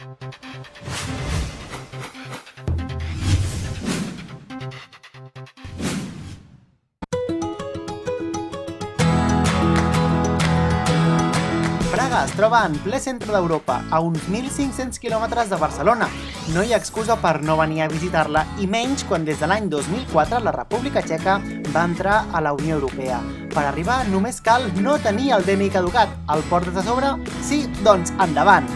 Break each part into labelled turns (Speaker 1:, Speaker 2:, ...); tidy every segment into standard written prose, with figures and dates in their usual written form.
Speaker 1: Praga es troba en ple centre d'Europa, a uns 1.500 quilòmetres de Barcelona. No hi ha excusa per no venir a visitar-la, i menys quan des de l'any 2004 la República Txeca va entrar a la Unió Europea. Per arribar només cal no tenir el DNI caducat. El portes a sobre? Sí? Doncs endavant!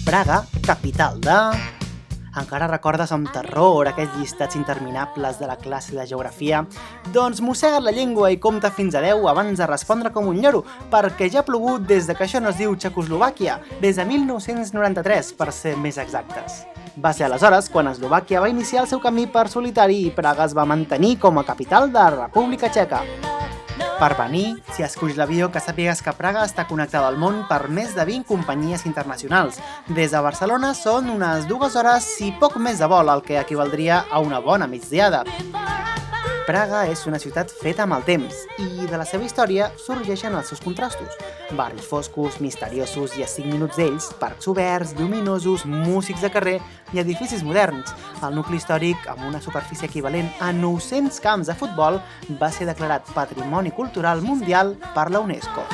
Speaker 1: Praga, capital de... Encara recordes amb terror aquells llistats interminables de la classe de geografia? Doncs mossega't la llengua i compta fins a 10 abans de respondre com un lloro, perquè ja ha plogut des que això no es diu Txecoslovàquia, des de 1993, per ser més exactes. Va ser aleshores quan Eslovàquia va iniciar el seu camí per solitari i Praga es va mantenir com a capital de la República Txeca. Per venir, si esculls l'avió, que sàpigues que Praga està connectada al món per més de 20 companyies internacionals. Des de Barcelona són unes 2 hores i poc més de vol, el que equivaldria a una bona migdiada. Praga és una ciutat feta amb el temps, i de la seva història sorgeixen els seus contrastos. Barris foscos, misteriosos i a 5 minuts d'ells, parcs oberts, lluminosos, músics de carrer i edificis moderns. El nucli històric, amb una superfície equivalent a 900 camps de futbol, va ser declarat Patrimoni Cultural Mundial per la UNESCO.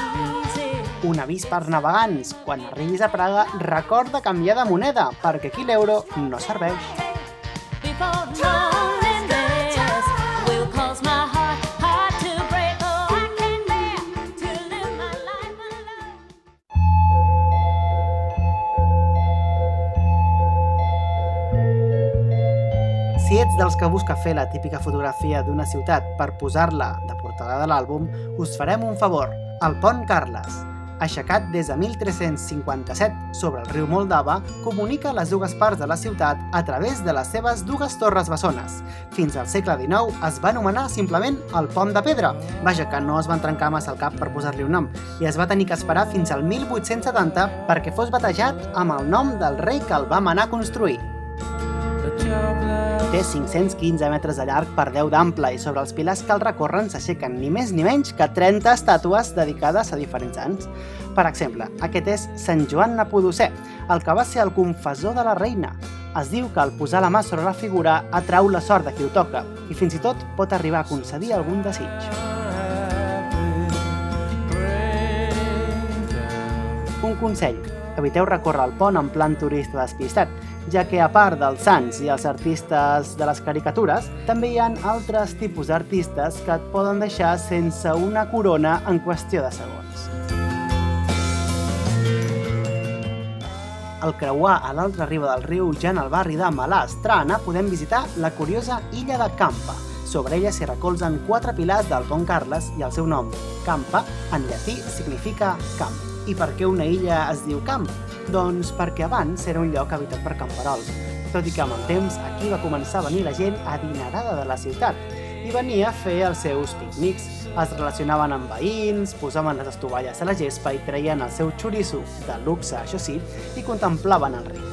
Speaker 1: Un avís per navegants: quan arribis a Praga, recorda canviar de moneda, perquè aquí l'euro no serveix. Si ets dels que busca fer la típica fotografia d'una ciutat per posar-la de portada de l'àlbum, us farem un favor. El Pont Carles, aixecat des de 1357 sobre el riu Moldava, comunica les dues parts de la ciutat a través de les seves 2 torres bessones. Fins al segle XIX es va anomenar simplement el Pont de Pedra. Vaja, que no es van trencar massa el cap per posar-li un nom, i es va tenir que esperar fins al 1870 perquè fos batejat amb el nom del rei que el va manar a construir. Té 515 metres de llarg per 10 d'ample i sobre els pilars que el recorren s'aixequen ni més ni menys que 30 estàtues dedicades a diferents sants. Per exemple, aquest és Sant Joan Nepomucè, el que va ser el confessor de la reina. Es diu que al posar la mà sobre la figura atrau la sort de qui ho toca i fins i tot pot arribar a concedir algun desig. Un consell: eviteu recórrer el pont en plan turista despistat, ja que a part dels sants i els artistes de les caricatures, també hi ha altres tipus d'artistes que et poden deixar sense una corona en qüestió de segons. Al creuar a l'altra riba del riu, ja en el barri de Malá-Strana, podem visitar la curiosa illa de Campa. Sobre ella s'hi recolzen 4 pilars del Pont Carles i el seu nom, Campa, en llatí significa camp. I per què una illa es diu camp? Doncs perquè abans era un lloc habitat per camperols, tot i que amb el temps aquí va començar a venir la gent adinerada de la ciutat i venia a fer els seus pícnics. Es relacionaven amb veïns, posaven les estovalles a la gespa i treien el seu xoriço, de luxe això sí, i contemplaven el riu.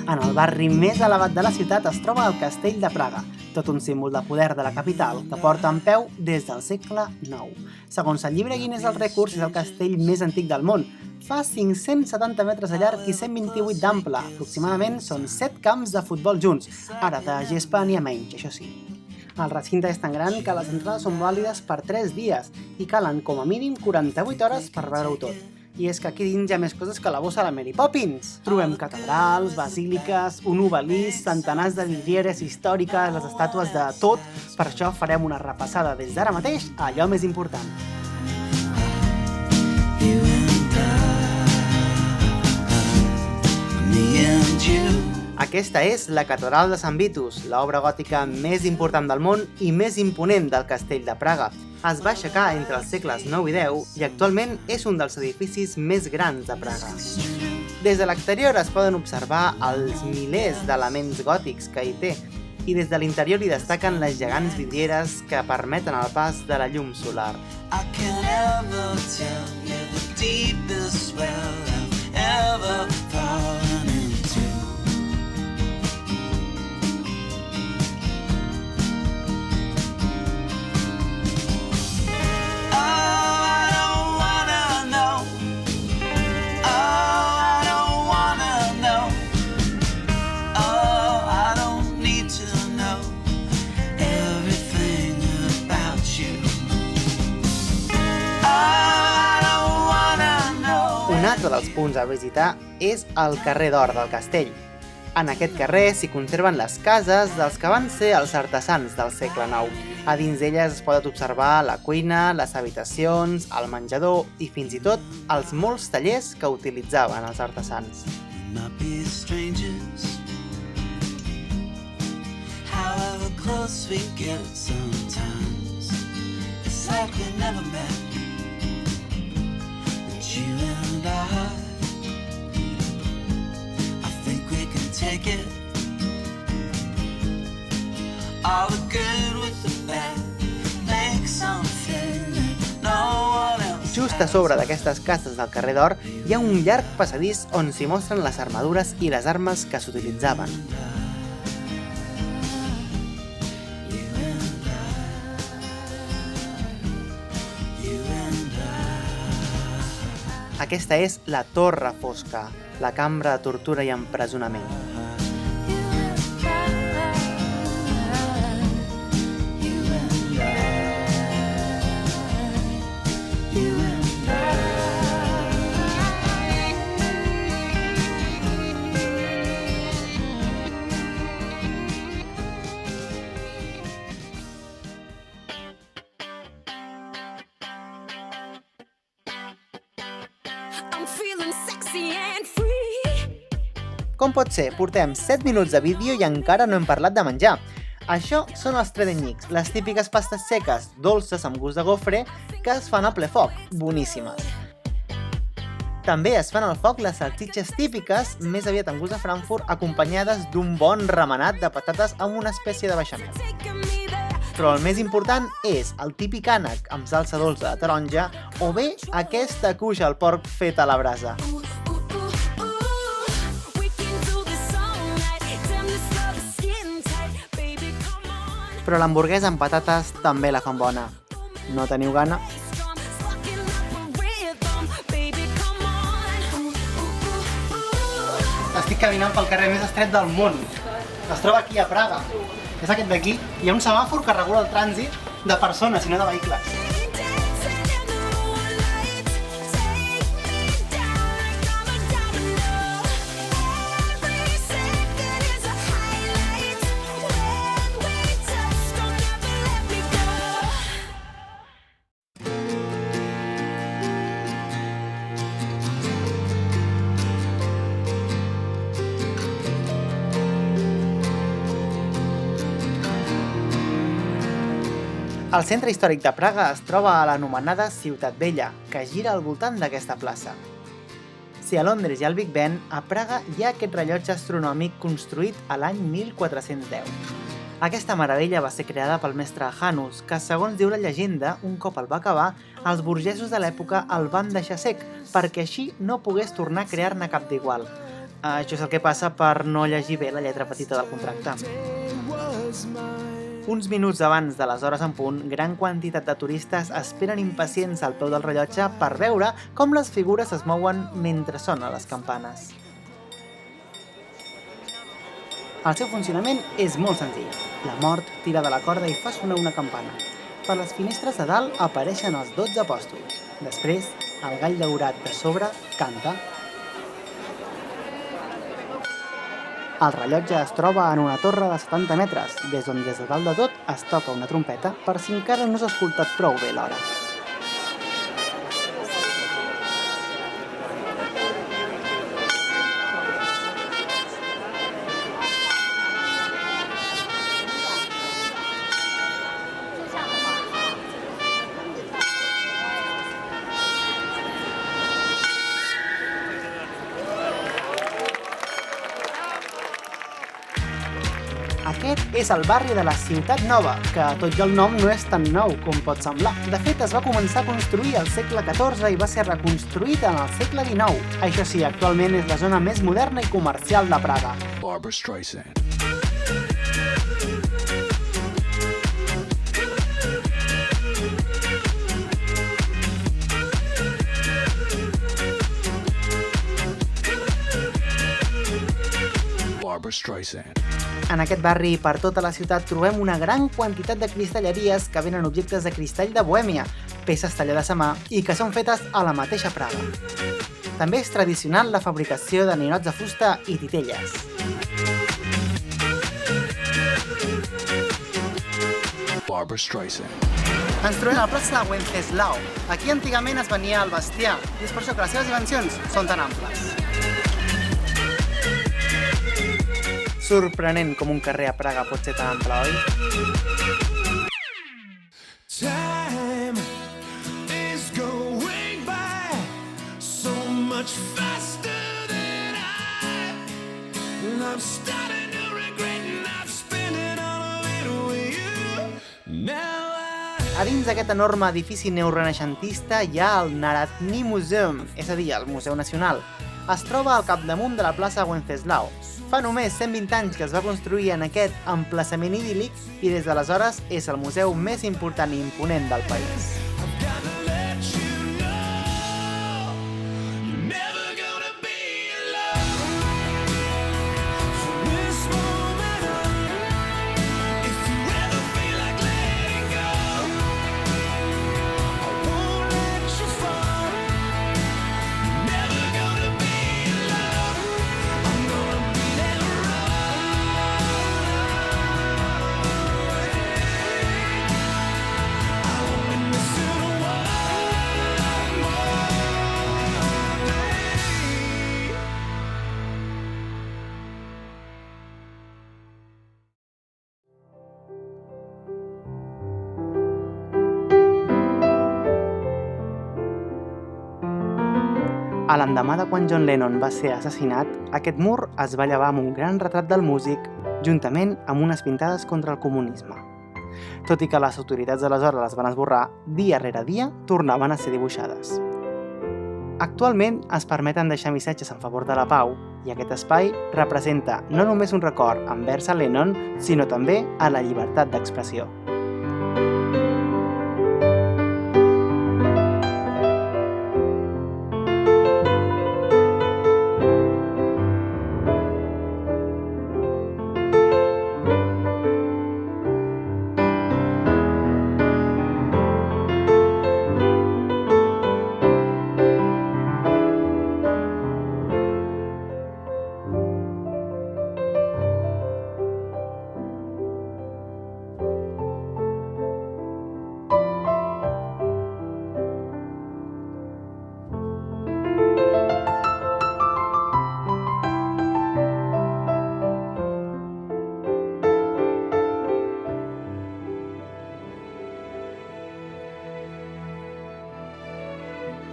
Speaker 1: En el barri més elevat de la ciutat es troba el Castell de Praga, tot un símbol de poder de la capital que porta en peu des del segle IX. Segons el llibre Guinness dels Rècords, és el castell més antic del món. Fa 570 metres de llarg i 128 d'ample. Aproximadament són 7 camps de futbol junts, ara de gespa n'hi ha menys, això sí. El recinte és tan gran que les entrades són vàlides per 3 dies i calen com a mínim 48 hores per veure-ho tot. I és que aquí dins hi ha més coses que la bossa de Mary Poppins. Trobem catedrals, basíliques, un obelisc, centenars de vidrieres històriques, les estàtues de tot. Per això farem una repassada des d'ara mateix a allò més important. You and I. Aquesta és la Catedral de Sant Vitus, l'obra gòtica més important del món i més imponent del castell de Praga. Es va aixecar entre els segles IX i X i actualment és un dels edificis més grans de Praga. Des de l'exterior es poden observar els milers d'elements gòtics que hi té i des de l'interior hi destaquen les gegants vidrieres que permeten el pas de la llum solar. I can't ever tell you the deepest well I've ever fallen into. Un altre dels punts a visitar és el carrer d'Or del castell. En aquest carrer s'hi conserven les cases dels que van ser els artesans del segle IX. A dins d'elles es pot observar la cuina, les habitacions, el menjador i fins i tot els molts tallers que utilitzaven els artesans. Take it. All the good with the bad. Make something that no one else. Just a sobre d'aquestes cases del carrer d'Or hi ha un llarg passadís on s'hi mostren les armadures i les armes que s'utilitzaven. Aquesta és la Torre Fosca, la cambra de tortura i empresonament. Com pot ser? Portem 7 minuts de vídeo i encara no hem parlat de menjar. Això són els tredenyics, les típiques pastes seques, dolces amb gust de gofre, que es fan a ple foc, boníssimes. També es fan al foc les salsitxes típiques, més aviat amb gust de Frankfurt, acompanyades d'un bon remenat de patates amb una espècie de beixamel. Però el més important és el típic ànec amb salsa dolça de taronja o bé aquesta cuixa al porc feta a la brasa. Però l'hamburguesa amb patates també la fan bona. No teniu gana? Estic caminant pel carrer més estret del món. Es troba aquí a Praga. És aquest d'aquí. Hi ha un semàfor que regula el trànsit de persones i no de vehicles. El centre històric de Praga es troba a l'anomenada Ciutat Vella, que gira al voltant d'aquesta plaça. Si a Londres hi ha el Big Ben, a Praga hi ha aquest rellotge astronòmic construït a l'any 1410. Aquesta meravella va ser creada pel mestre Janus, que segons diu la llegenda, un cop el va acabar, els burgesos de l'època el van deixar sec, perquè així no pogués tornar a crear-ne cap d'igual. Això és el que passa per no llegir bé la lletra petita del contracte. Uns minuts abans de les hores en punt, gran quantitat de turistes esperen impacients al peu del rellotge per veure com les figures es mouen mentre sonen les campanes. El seu funcionament és molt senzill. La mort tira de la corda i fa sonar una campana. Per les finestres de dalt apareixen els 12 apòstols. Després, el gall daurat de sobre canta. El rellotge es troba en una torre de 70 metres, des d'on des de dalt de tot es toca una trompeta per si encara no s'ha escoltat prou bé l'hora. Aquest és el barri de la Ciutat Nova, que tot i el nom no és tan nou com pot semblar. De fet, es va començar a construir al segle XIV i va ser reconstruït en el segle XIX. Això sí, actualment és la zona més moderna i comercial de Praga.
Speaker 2: Barbra Streisand. Barbra Streisand.
Speaker 1: En aquest barri i per tota la ciutat trobem una gran quantitat de cristalleries que venen objectes de cristall de Bohèmia, peces tallades a mà i que són fetes a la mateixa Praga. També és tradicional la fabricació de ninots de fusta i titelles.
Speaker 2: Barbra Streisand.
Speaker 1: Ens trobem a la plaça de Wenceslao. Aquí antigament es venia el bestiar i és per això que les seves dimensions són tan amples. Sorprenent com un carrer a Praga pot ser tan ample, oi?
Speaker 3: Time is going by so much faster than I'm starting to regret not spending all of it with you. Now
Speaker 1: A dins d'aquest enorme edifici neorenaixentista hi ha el Narodny Museum, és a dir, el Museu Nacional. Es troba al capdamunt de la plaça Wenceslao. Fa només 120 anys que es va construir en aquest emplaçament idíl·lic i des d'aleshores és el museu més important i imponent del país.
Speaker 3: I've got to let you know you're never gonna be alone from this moment on. If you ever feel like letting go, I won't let you fall. You're never gonna be alone. I'm gonna be there I won't miss you one more day.
Speaker 1: A l'endemà de quan John Lennon va ser assassinat, aquest mur es va llevar amb un gran retrat del músic, juntament amb unes pintades contra el comunisme. Tot i que les autoritats aleshores les van esborrar, dia rere dia tornaven a ser dibuixades. Actualment es permeten deixar missatges en favor de la pau i aquest espai representa no només un record envers a Lennon, sinó també a la llibertat d'expressió.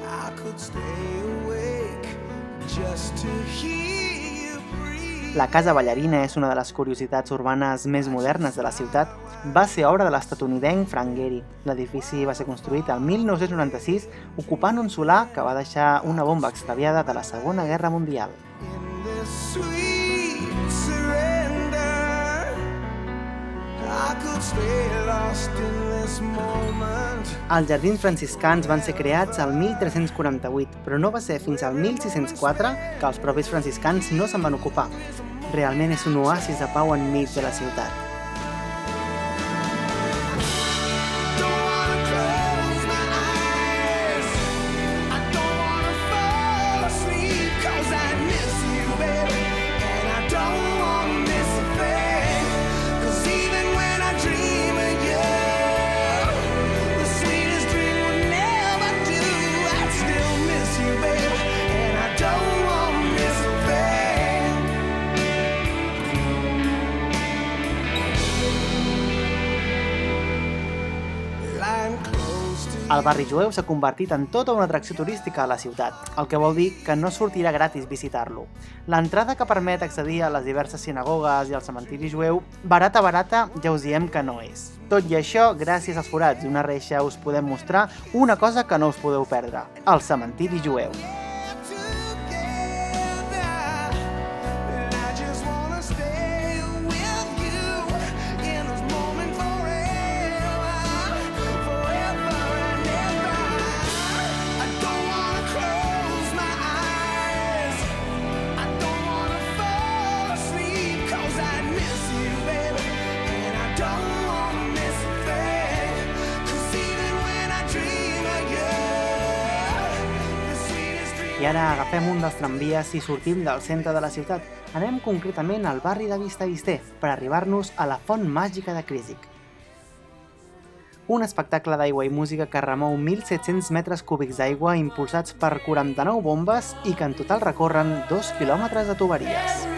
Speaker 3: I could stay awake just to hear you breathe.
Speaker 1: La Casa Ballarina és una de les curiositats urbanes més modernes de la ciutat. Va ser obra de l'estatunidenc Frank Gehry. L'edifici va ser construït el 1996 ocupant un solar que va deixar una bomba extraviada de la Segona Guerra Mundial.
Speaker 3: In this sweet surrender, I could stay lost in this moment.
Speaker 1: Els jardins franciscans van ser creats al 1348, però no va ser fins al 1604 que els propis franciscans no se'n van ocupar. Realment és un oasis de pau enmig de la ciutat.
Speaker 3: Don't wanna close my eyes. I don't wanna fall asleep 'cause I miss you, baby. And I don't wanna miss a thing. 'Cause even when I dream of you, the sweetest dream would never do. I'd still miss you, baby. And I don't wanna miss a thing.
Speaker 1: El barri jueu s'ha convertit en tota una atracció turística a la ciutat, el que vol dir que no sortirà gratis visitar-lo. L'entrada que permet accedir a les diverses sinagogues i al cementiri jueu, barata, ja us diem que no és. Tot i això, gràcies als forats i una reixa us podem mostrar una cosa que no us podeu perdre, el cementiri jueu. I ara agafem un dels tramvies i sortim del centre de la ciutat. Anem concretament al barri de Vista per arribar-nos a la Font Màgica de Crízic. Un espectacle d'aigua i música que remou 1.700 metres cúbics d'aigua impulsats per 49 bombes i que en total recorren 2 quilòmetres de tuberies.